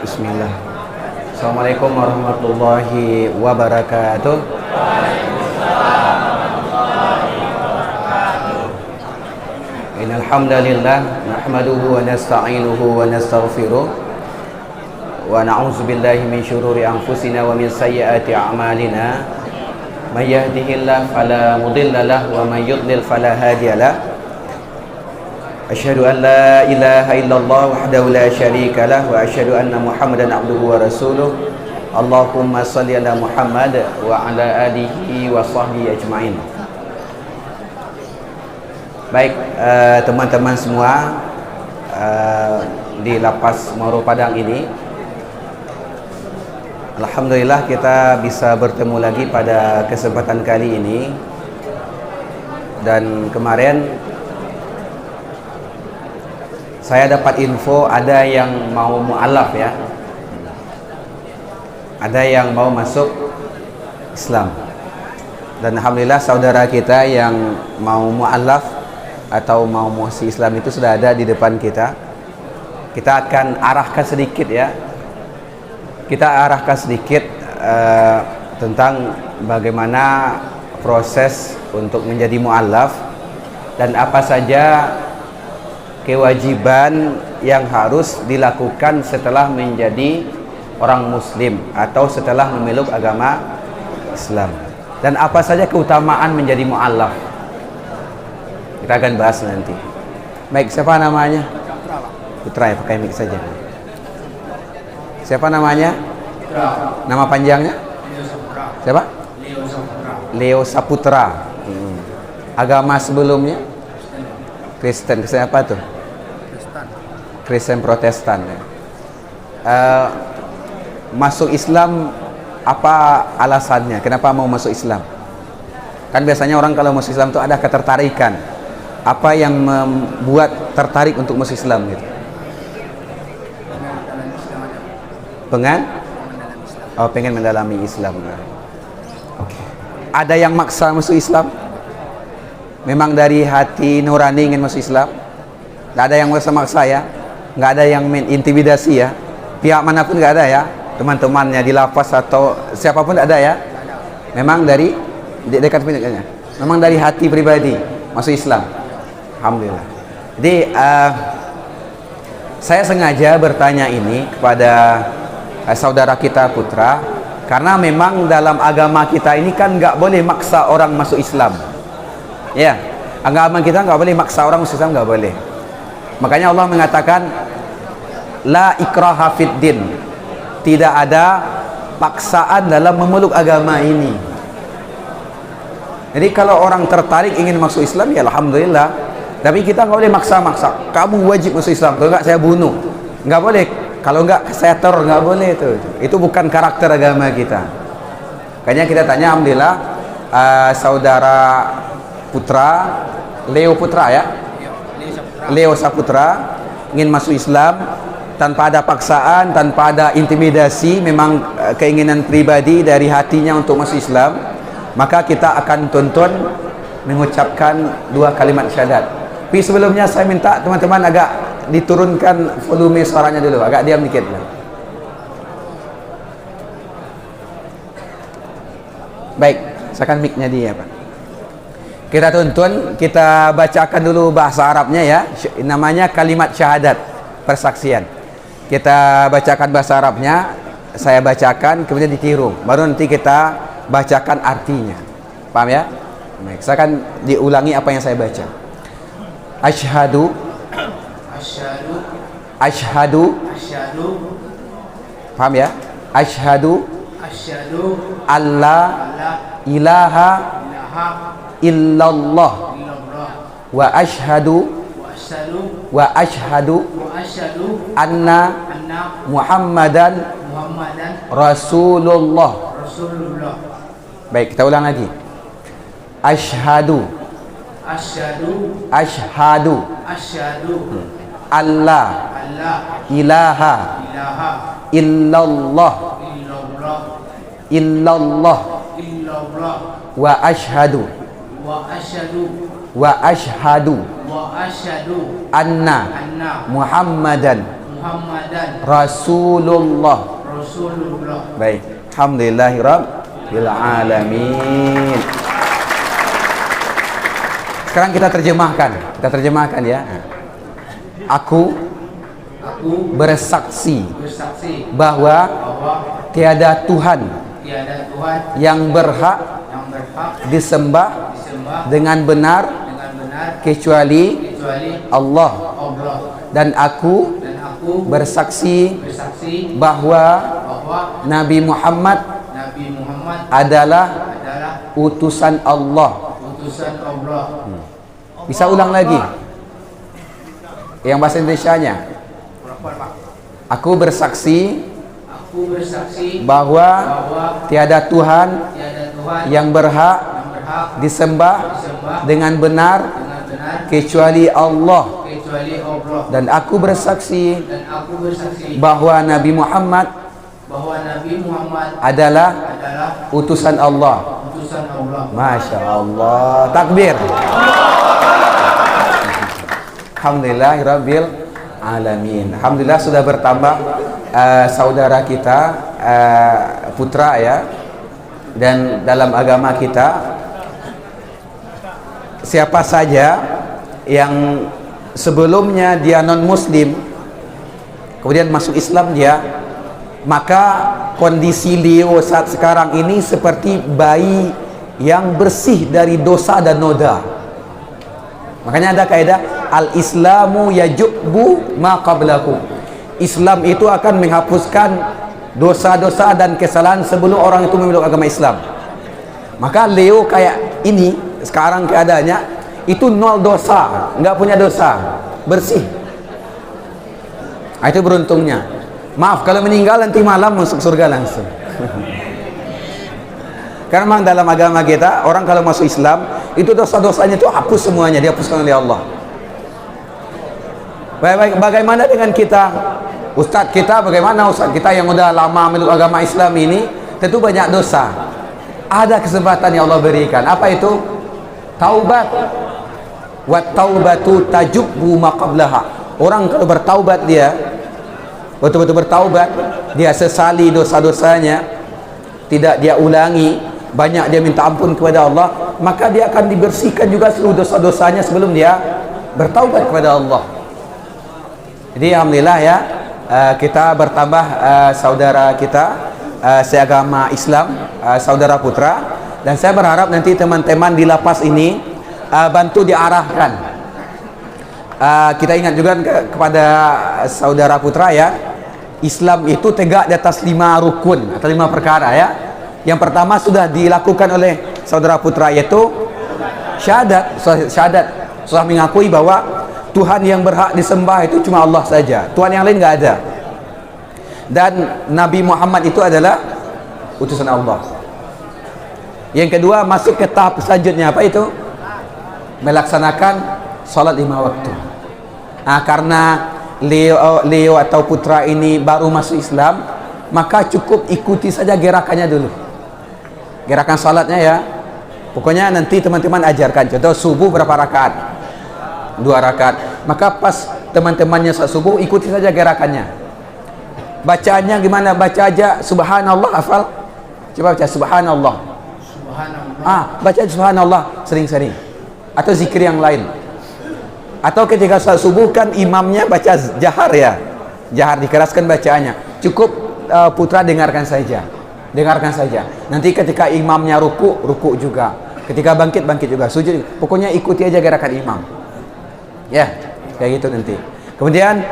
Bismillah. Assalamualaikum warahmatullahi wabarakatuh. Innal hamdalillah nahmaduhu wa nasta'inuhu wa nastaghfiruh wa na'udzu billahi min syururi anfusina wa min sayyiati a'malina. May yahdihillahu fala mudilla lahu wa may yudlil fala hadiyalah. Asyhadu an la ilaha illallah wahdahu la syarika lah wa asyhadu anna Muhammadan abduhu wa rasuluh. Allahumma shalli ala Muhammad wa ala alihi wa sahbihi ajmain. Baik, teman-teman semua di Lapas Moro Padang ini, alhamdulillah kita bisa bertemu lagi pada kesempatan kali ini. Dan kemarin saya dapat info ada yang mau mu'alaf ya, ada yang mau masuk Islam. Dan alhamdulillah saudara kita yang mau mu'alaf atau mau masuk Islam itu sudah ada di depan kita. Kita akan arahkan sedikit ya, kita arahkan sedikit tentang bagaimana proses untuk menjadi mu'alaf dan apa saja kewajiban yang harus dilakukan setelah menjadi orang muslim atau setelah memeluk agama Islam, dan apa saja keutamaan menjadi mu'alaf. Kita akan bahas nanti. Baik, siapa namanya? Putra ya, pakai mic saja. Siapa namanya? Nama panjangnya? Siapa? Leo Saputra. Agama sebelumnya? Kristen. Kristen apa tuh? Kristen Protestan ya. Masuk Islam, apa alasannya? Kenapa mau masuk Islam? Kan biasanya orang kalau masuk Islam itu ada ketertarikan. Apa yang membuat tertarik untuk masuk Islam gitu? Pengen mendalami Islam. Oke. Ada yang maksa masuk Islam? Memang dari hati nurani ingin masuk Islam? Nggak ada yang maksa-maksa ya? Nggak ada yang intimidasi ya? Pihak manapun nggak ada ya? Teman-temannya di lapas atau siapapun nggak ada ya? Memang dari dekat pendidikannya, memang dari hati pribadi masuk Islam. Alhamdulillah. Jadi saya sengaja bertanya ini kepada saudara kita Putra, karena memang dalam agama kita ini kan nggak boleh maksa orang masuk Islam. Ya, agama kita nggak boleh maksa orang masuk Islam, nggak boleh. Makanya Allah mengatakan la ikraha fid din, tidak ada paksaan dalam memeluk agama ini. Jadi kalau orang tertarik ingin masuk Islam ya alhamdulillah, tapi kita nggak boleh maksa-maksa. Kamu wajib masuk Islam, kalau nggak saya bunuh. Nggak boleh. Kalau nggak saya teror, nggak boleh itu. Itu bukan karakter agama kita. Makanya kita tanya, alhamdulillah saudara Putra, Leo Putra ya, Leo Saputra ingin masuk Islam tanpa ada paksaan, tanpa ada intimidasi, memang keinginan pribadi dari hatinya untuk masuk Islam. Maka kita akan tuntun mengucapkan 2 kalimat syahadat. Tapi sebelumnya saya minta teman-teman agak diturunkan volume suaranya dulu, agak diam dikit. Baik, silakan mic-nya dia Pak. Kita tuntun, kita bacakan dulu bahasa Arabnya ya. Namanya kalimat syahadat, persaksian. Kita bacakan bahasa Arabnya, saya bacakan, kemudian ditiru. Baru nanti kita bacakan artinya. Paham ya? Baik, saya akan diulangi apa yang saya baca. Asyhadu paham ya? Asyhadu alla ilaha illallah wa asyhadu anna Muhammadan Rasulullah. Baik, kita ulang lagi. Asyhadu alla ilaha illallah wa asyhadu anna Muhammadan Muhammadan Rasulullah. Baik, alhamdulillahirabbil alamin. Sekarang kita terjemahkan ya. Aku bersaksi bahwa tiada Tuhan yang berhak disembah dengan benar kecuali Allah, dan aku bersaksi bahwa Nabi Muhammad adalah utusan Allah. Bisa ulang lagi yang bahasa Indonesianya. Aku bersaksi bahwa tiada Tuhan yang berhak disembah dengan benar kecuali Allah, dan aku bersaksi bahwa Nabi Muhammad adalah utusan Allah. Masya Allah, takbir. Alhamdulillahirabbil alamin. Alhamdulillah sudah bertambah saudara kita putra ya. Dan dalam agama kita, siapa saja yang sebelumnya dia non muslim kemudian masuk Islam dia, maka kondisi Leo saat sekarang ini seperti bayi yang bersih dari dosa dan noda. Makanya ada kaidah al-islamu yajubbu ma qablahu. Islam itu akan menghapuskan dosa-dosa dan kesalahan sebelum orang itu memeluk agama Islam. Maka Leo kayak ini sekarang keadaannya itu nol dosa, nggak punya dosa, bersih. Itu beruntungnya. Maaf kalau meninggal nanti malam masuk surga langsung. Karena memang dalam agama kita orang kalau masuk Islam itu dosa-dosanya itu hapus semuanya, dihapuskan oleh Allah. Bagaimana dengan kita? Ustadz kita, bagaimana Ustadz kita yang udah lama meluk agama Islam ini tentu banyak dosa. Ada kesempatan yang Allah berikan. Apa itu? Taubat. Wa taubatu tajubbu ma qablaha. Orang kalau bertaubat dia betul-betul bertaubat, dia sesali dosa-dosanya, tidak dia ulangi, banyak dia minta ampun kepada Allah, maka dia akan dibersihkan juga seluruh dosa-dosanya sebelum dia bertaubat kepada Allah. Jadi alhamdulillah ya, kita bertambah saudara kita seagama Islam, saudara putra, dan saya berharap nanti teman-teman di lapas ini bantu diarahkan. Kita ingat juga kepada saudara putra ya, Islam itu tegak di atas 5 rukun atau 5 perkara ya. Yang pertama sudah dilakukan oleh saudara putra, yaitu syahadat. Sudah mengakui bahwa Tuhan yang berhak disembah itu cuma Allah saja, Tuhan yang lain nggak ada, dan Nabi Muhammad itu adalah utusan Allah. Yang kedua masuk ke tahap selanjutnya, apa itu? Melaksanakan salat 5 waktu. Karena Leo atau putra ini baru masuk Islam, maka cukup ikuti saja gerakannya dulu, gerakan salatnya ya. Pokoknya nanti teman-teman ajarkan. Contoh subuh berapa rakaat? 2 rakaat. Maka pas teman-temannya saat subuh, ikuti saja gerakannya. Bacaannya gimana? Baca aja subhanallah, hafal? Coba baca subhanallah. Baca subhanallah sering-sering. Atau zikir yang lain. Atau ketika saat subuh kan imamnya baca jahar ya. Jahar, dikeraskan bacaannya. Cukup putra dengarkan saja. Dengarkan saja. Nanti ketika imamnya ruku juga. Ketika bangkit juga. Sujud. Pokoknya ikuti aja gerakan imam. Ya, kayak gitu nanti. Kemudian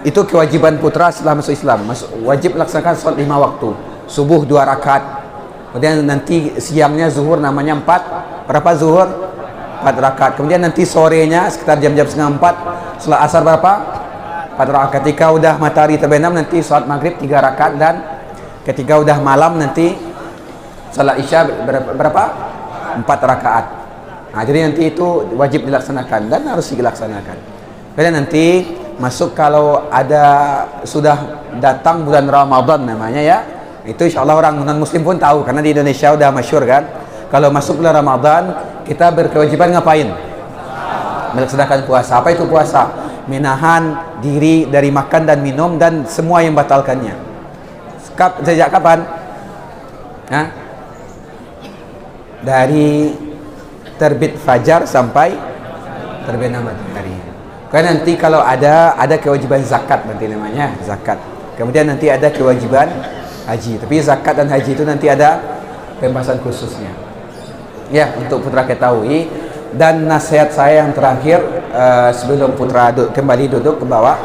itu kewajiban putra setelah masuk Islam. Wajib laksanakan salat 5 waktu. Subuh 2 rakaat. Kemudian nanti siangnya zuhur namanya 4. Berapa zuhur? 4 rakaat. Kemudian nanti sorenya sekitar jam-jam setengah 4. Setelah asar berapa? 4 rakaat. Ketika udah matahari terbenam nanti salat maghrib 3 rakaat, dan ketika udah malam nanti salat isya berapa? 4 rakaat. Jadi nanti itu wajib dilaksanakan dan harus dilaksanakan. Kemudian nanti masuk kalau ada sudah datang bulan Ramadan namanya ya. Itu insyaallah orang non muslim pun tahu karena di Indonesia udah masyhur kan. Kalau masuk bulan Ramadan kita berkewajiban ngapain? Melaksanakan puasa. Apa itu puasa? Menahan diri dari makan dan minum dan semua yang batalkannya. Sejak kapan? Hah? Dari terbit fajar sampai terbenam matahari. Karena nanti kalau ada kewajiban zakat, nanti namanya zakat. Kemudian nanti ada kewajiban haji. Tapi zakat dan haji itu nanti ada pembahasan khususnya. Ya, untuk putra ketahui. Dan nasihat saya yang terakhir sebelum putra kembali duduk ke bawah,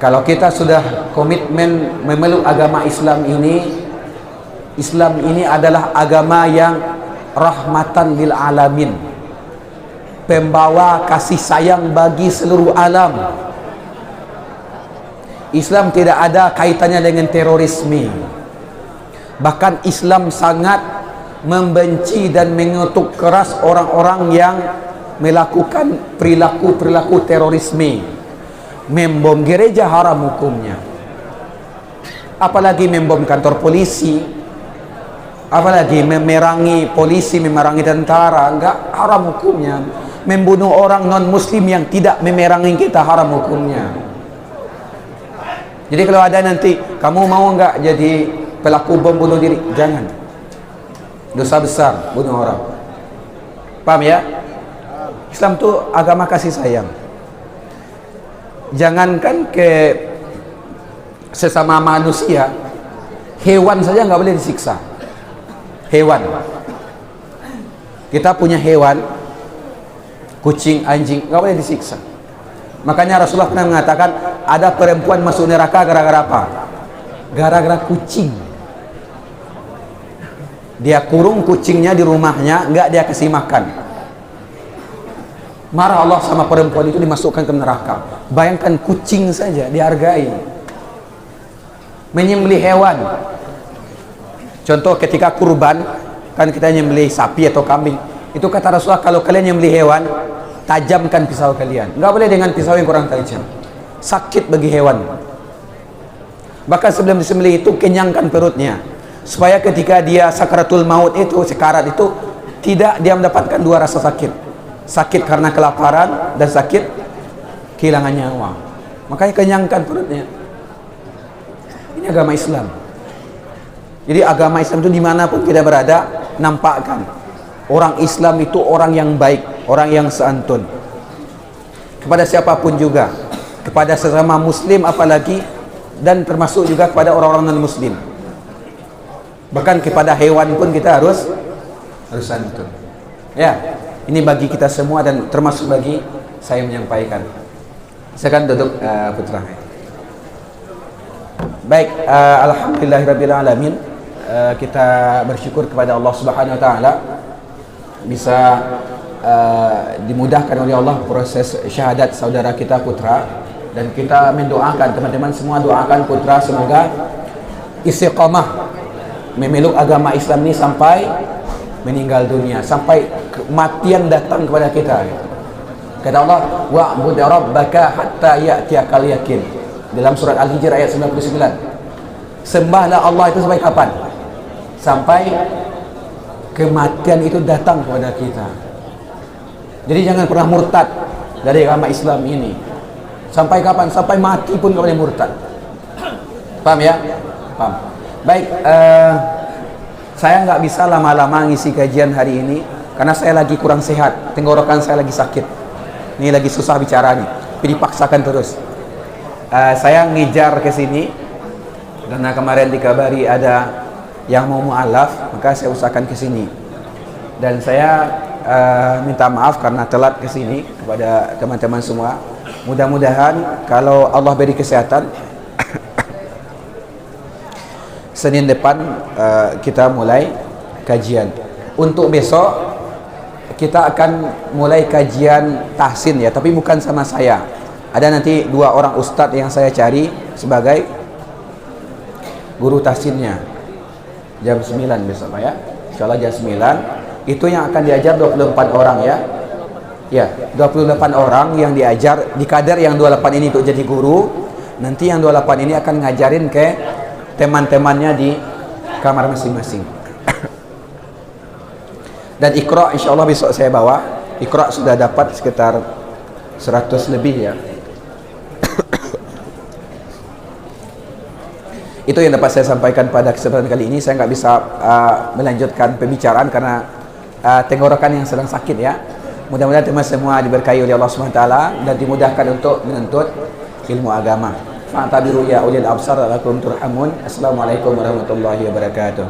kalau kita sudah komitmen memeluk agama Islam ini adalah agama yang rahmatan lil alamin, pembawa kasih sayang bagi seluruh alam. Islam tidak ada kaitannya dengan terorisme. Bahkan Islam sangat membenci dan mengutuk keras orang-orang yang melakukan perilaku terorisme. Membom gereja haram hukumnya, apalagi membom kantor polisi, apalagi memerangi polisi, memerangi tentara, enggak, haram hukumnya. Membunuh orang non muslim yang tidak memerangi kita, haram hukumnya. Jadi kalau ada nanti, kamu mau enggak jadi pelaku bom bunuh diri? Jangan. Dosa besar bunuh orang. Paham ya? Islam itu agama kasih sayang. Jangankan ke sesama manusia, hewan saja nggak boleh disiksa. Hewan, kita punya hewan, kucing, anjing, nggak boleh disiksa. Makanya Rasulullah pernah mengatakan ada perempuan masuk neraka gara-gara apa? Gara-gara kucing. Dia kurung kucingnya di rumahnya, nggak dia kasih makan. Marah Allah sama perempuan itu, dimasukkan ke neraka. Bayangkan kucing saja dihargai. Menyembelih hewan. Contoh ketika kurban, kan kita nyembelih sapi atau kambing. Itu kata Rasulullah, kalau kalian nyembelih hewan, tajamkan pisau kalian. Nggak boleh dengan pisau yang kurang tajam. Sakit bagi hewan. Bahkan sebelum disembelih itu, kenyangkan perutnya. Supaya ketika dia sakaratul maut itu, sekarat itu, tidak dia mendapatkan dua rasa sakit. Sakit karena kelaparan dan sakit kehilangan nyawa. Makanya kenyangkan perutnya. Ini agama Islam. Jadi agama Islam itu dimanapun kita berada, nampakkan orang Islam itu orang yang baik, orang yang santun kepada siapapun juga, kepada sesama muslim apalagi, dan termasuk juga kepada orang-orang non muslim. Bahkan kepada hewan pun kita harus santun. Ya, ini bagi kita semua dan termasuk bagi saya menyampaikan. Silakan duduk putra. Baik, alhamdulillahirabbil alamin. Kita bersyukur kepada Allah Subhanahu wa taala bisa dimudahkan oleh Allah proses syahadat saudara kita putra, dan kita mendoakan teman-teman semua, doakan putra semoga istiqamah memeluk agama Islam ini sampai meninggal dunia, sampai kematian datang kepada kita. Kata Allah, wa'bud rabbaka hatta ya'tiyakal yakin, dalam surat Al-Hijr ayat 99. Sembahlah Allah itu sampai kapan? Sampai kematian itu datang kepada kita. Jadi jangan pernah murtad dari agama Islam ini. Sampai kapan? Sampai mati pun tidak boleh murtad. Paham ya? Paham. Baik, saya nggak bisa lama-lama ngisi kajian hari ini karena saya lagi kurang sehat, tenggorokan saya lagi sakit. Ini lagi susah bicara nih, tapi dipaksakan terus. Saya ngejar ke sini karena kemarin dikabari ada yang mau mu'alaf, maka saya usahakan ke sini. Dan saya minta maaf karena telat ke sini kepada teman-teman semua. Mudah-mudahan kalau Allah beri kesehatan, Senin depan kita mulai kajian. Untuk besok kita akan mulai kajian tahsin ya, tapi bukan sama saya. Ada nanti 2 orang ustadz yang saya cari sebagai guru tahsinnya. Jam 9 besok Pak ya. Insyaallah jam 9. Itu yang akan diajar 24 orang ya. Ya, 28 orang yang diajar di kader yang 28 ini untuk jadi guru. Nanti yang 28 ini akan ngajarin ke teman-temannya di kamar masing-masing. Dan Iqra insya Allah besok saya bawa. Iqra sudah dapat sekitar 100 lebih ya. Itu yang dapat saya sampaikan pada kesempatan kali ini. Saya nggak bisa melanjutkan pembicaraan karena tenggorokan yang sedang sakit ya. Mudah-mudahan teman semua diberkahi oleh Allah SWT dan dimudahkan untuk menuntut ilmu agama. Fa'tabiru ya ulil absar lakum turhamun. Assalamualaikum warahmatullahi wabarakatuh.